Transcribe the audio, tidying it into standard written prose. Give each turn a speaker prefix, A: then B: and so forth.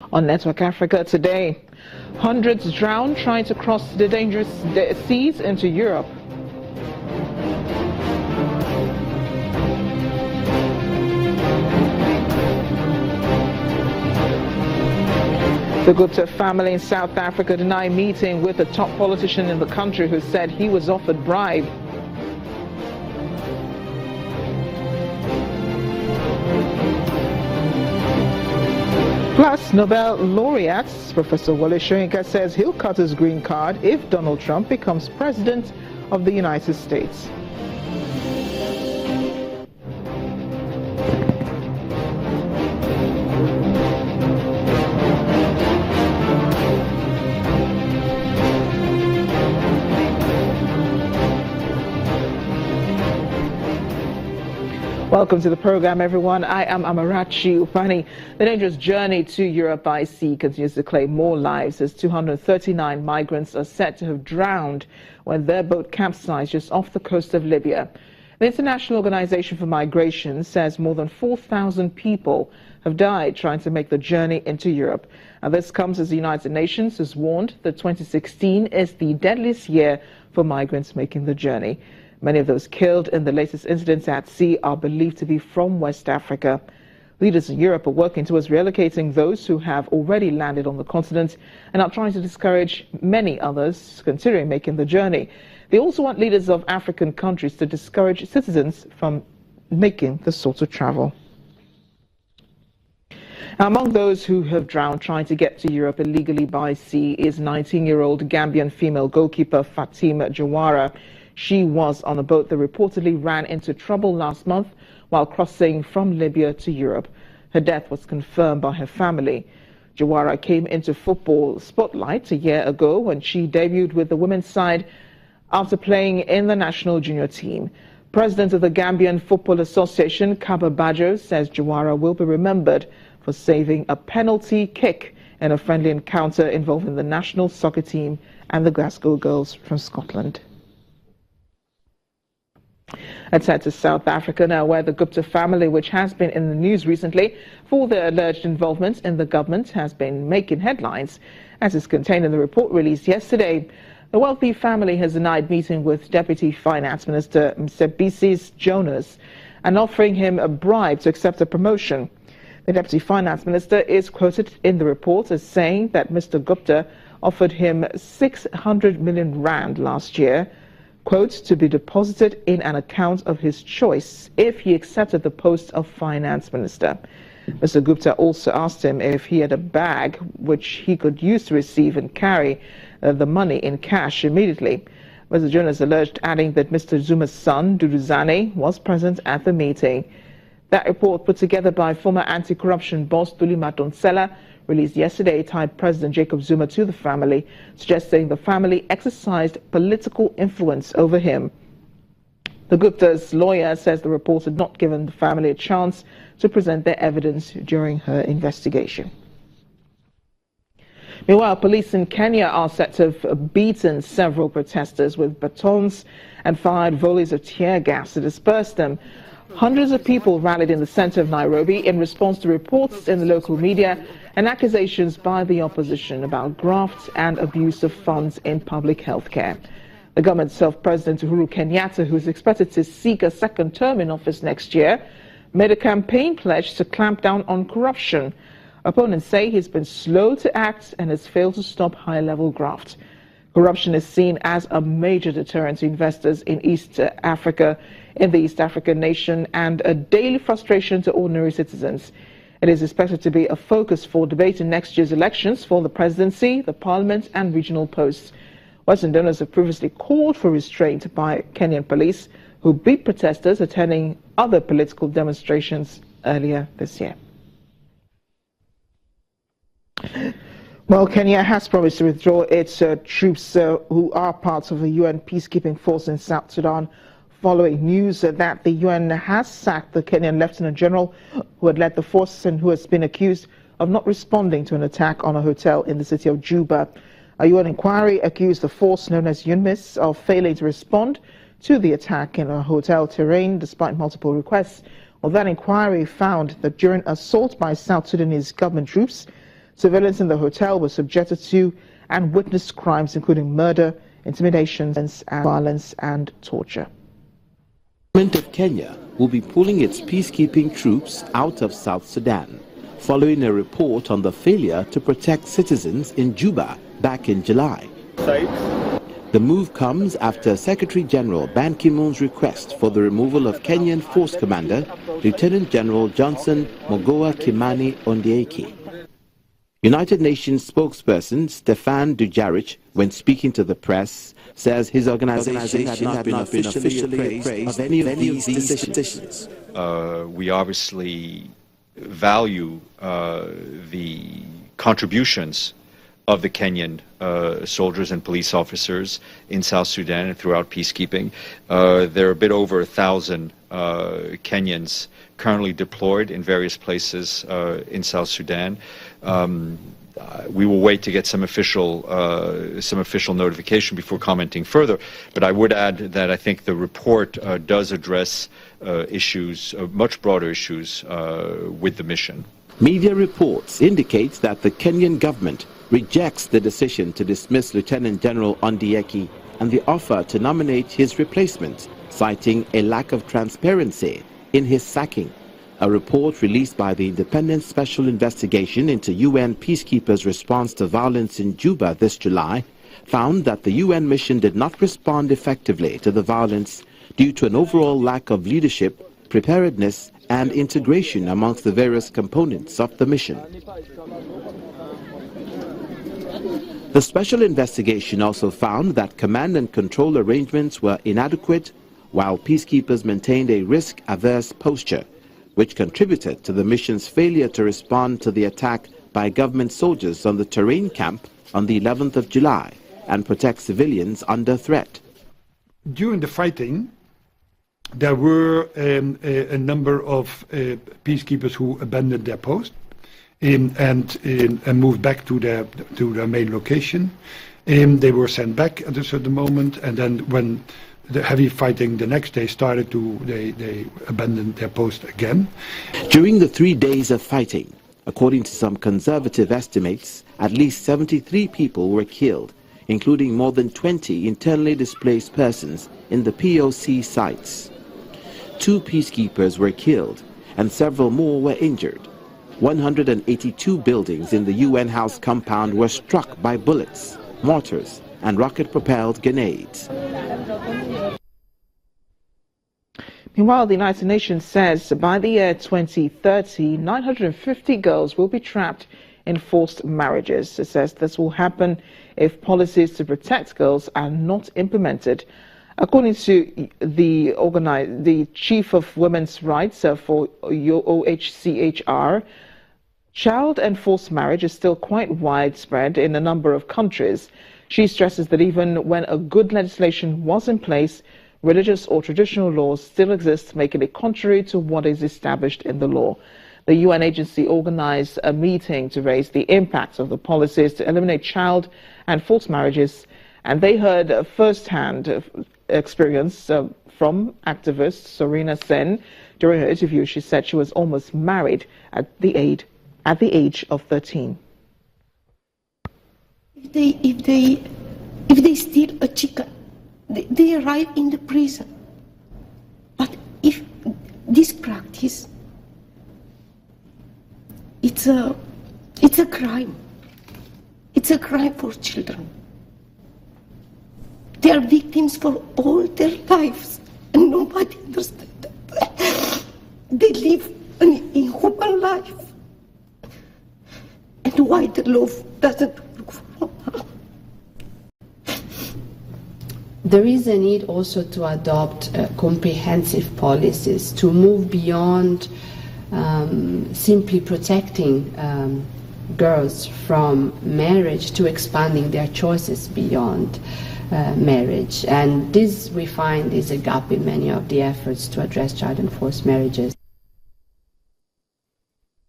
A: On Network Africa today, hundreds drown trying to cross the dangerous seas into Europe. The Gupta family in South Africa deny meeting with a top politician in the country who said he was offered bribe. Plus, Nobel laureate Professor Wole Soyinka says he'll cut his green card if Donald Trump becomes president of the United States. Welcome to the program, everyone. I am Amarachi Upani. The dangerous journey to Europe by sea continues to claim more lives as 239 migrants are said to have drowned when their boat capsized just off the coast of Libya. The International Organization for Migration says more than 4,000 people have died trying to make the journey into Europe. And this comes as the United Nations has warned that 2016 is the deadliest year for migrants making the journey. Many of those killed in the latest incidents at sea are believed to be from West Africa. Leaders in Europe are working towards relocating those who have already landed on the continent and are trying to discourage many others considering making the journey. They also want leaders of African countries to discourage citizens from making this sort of travel. Among those who have drowned trying to get to Europe illegally by sea is 19-year-old Gambian female goalkeeper Fatima Jawara. She was on a boat that reportedly ran into trouble last month while crossing from Libya to Europe. Her death was confirmed by her family. Jawara came into football spotlight a year ago when she debuted with the women's side after playing in the national junior team. President of the Gambian Football Association, Kaba Bajo, says Jawara will be remembered for saving a penalty kick in a friendly encounter involving the national soccer team and the Glasgow Girls from Scotland. Let's head to South Africa now, where the Gupta family, which has been in the news recently for their alleged involvement in the government, has been making headlines, as is contained in the report released yesterday. The wealthy family has denied meeting with Deputy Finance Minister Mcebisi Jonas and offering him a bribe to accept a promotion. The Deputy Finance Minister is quoted in the report as saying that Mr. Gupta offered him 600 million rand last year, quote, to be deposited in an account of his choice if he accepted the post of finance minister. Mr. Gupta also asked him if he had a bag which he could use to receive and carry the money in cash immediately. Mr. Jonas alleged, adding that Mr. Zuma's son, Duduzane, was present at the meeting. That report, put together by former anti-corruption boss Thuli Madonsela, released yesterday, tied President Jacob Zuma to the family, suggesting the family exercised political influence over him. The Gupta's lawyer says the report had not given the family a chance to present their evidence during her investigation. Meanwhile, police in Kenya are said to have beaten several protesters with batons and fired volleys of tear gas to disperse them. Hundreds of people rallied in the center of Nairobi in response to reports in the local media and accusations by the opposition about graft and abuse of funds in public health care. The government itself, President Uhuru Kenyatta, who is expected to seek a second term in office next year, made a campaign pledge to clamp down on corruption. Opponents say he's been slow to act and has failed to stop high-level graft. Corruption is seen as a major deterrent to investors in East Africa, in the East African nation, and a daily frustration to ordinary citizens. It is expected to be a focus for debate in next year's elections for the presidency, the parliament, and regional posts. Western donors have previously called for restraint by Kenyan police, who beat protesters attending other political demonstrations earlier this year. Well, Kenya has promised to withdraw its troops who are part of the UN peacekeeping force in South Sudan, following news that the UN has sacked the Kenyan Lieutenant General who had led the force and who has been accused of not responding to an attack on a hotel in the city of Juba. A UN inquiry accused the force known as UNMISS of failing to respond to the attack in a hotel terrain despite multiple requests. Well, that inquiry found that during assault by South Sudanese government troops, Civilians in the hotel were subjected to and witnessed crimes including murder, intimidation, and violence and torture.
B: The government of Kenya will be pulling its peacekeeping troops out of South Sudan, following a report on the failure to protect citizens in Juba back in July. The move comes after Secretary General Ban Ki-moon's request for the removal of Kenyan Force Commander Lieutenant General Johnson Mogoa Kimani Ondieki. United Nations spokesperson Stefan Dujarric, when speaking to the press, says his organization had not been officially appraised of any of these decisions.
C: We obviously value the contributions of the Kenyan soldiers and police officers in South Sudan and throughout peacekeeping. There are a bit over 1,000 Kenyans currently deployed in various places in South Sudan. We will wait to get some official notification before commenting further. But I would add that I think the report does address issues, much broader issues, with the mission.
B: Media reports indicate that the Kenyan government rejects the decision to dismiss Lieutenant General Ondieki and the offer to nominate his replacement, citing a lack of transparency in his sacking. A report released by the Independent Special Investigation into UN peacekeepers' response to violence in Juba this July found that the UN mission did not respond effectively to the violence due to an overall lack of leadership, preparedness, and integration amongst the various components of the mission. The special investigation also found that command and control arrangements were inadequate, while peacekeepers maintained a risk-averse posture, which contributed to the mission's failure to respond to the attack by government soldiers on the terrain camp on the 11th of July and protect civilians under threat.
D: During the fighting, there were a number of peacekeepers who abandoned their post and moved back to their main location. They were sent back at a certain moment, and then when the heavy fighting the next day started, they abandoned their post again.
B: During the 3 days of fighting, according to some conservative estimates, at least 73 people were killed, including more than 20 internally displaced persons in the POC sites. 2 peacekeepers were killed and several more were injured. 182 buildings in the UN house compound were struck by bullets, mortars, and rocket-propelled grenades.
A: Meanwhile, the United Nations says by the year 2030, 950 girls will be trapped in forced marriages. It says this will happen if policies to protect girls are not implemented. According to the Chief of Women's Rights for OHCHR, child and forced marriage is still quite widespread in a number of countries. She stresses that even when a good legislation was in place, religious or traditional laws still exist, making it contrary to what is established in the law. The UN agency organized a meeting to raise the impact of the policies to eliminate child and forced marriages, and they heard first-hand experience from activist Sorina Sen. During her interview, she said she was almost married at the age of 13.
E: If they steal a chicken, they arrive in the prison. But if this practice, it's a crime. It's a crime for children. They are victims for all their lives, and nobody understands that. They live an inhuman life. And why the law doesn't work for them?
F: There is a need also to adopt comprehensive policies to move beyond simply protecting girls from marriage to expanding their choices beyond marriage. And this, we find, is a gap in many of the efforts to address child and forced marriages.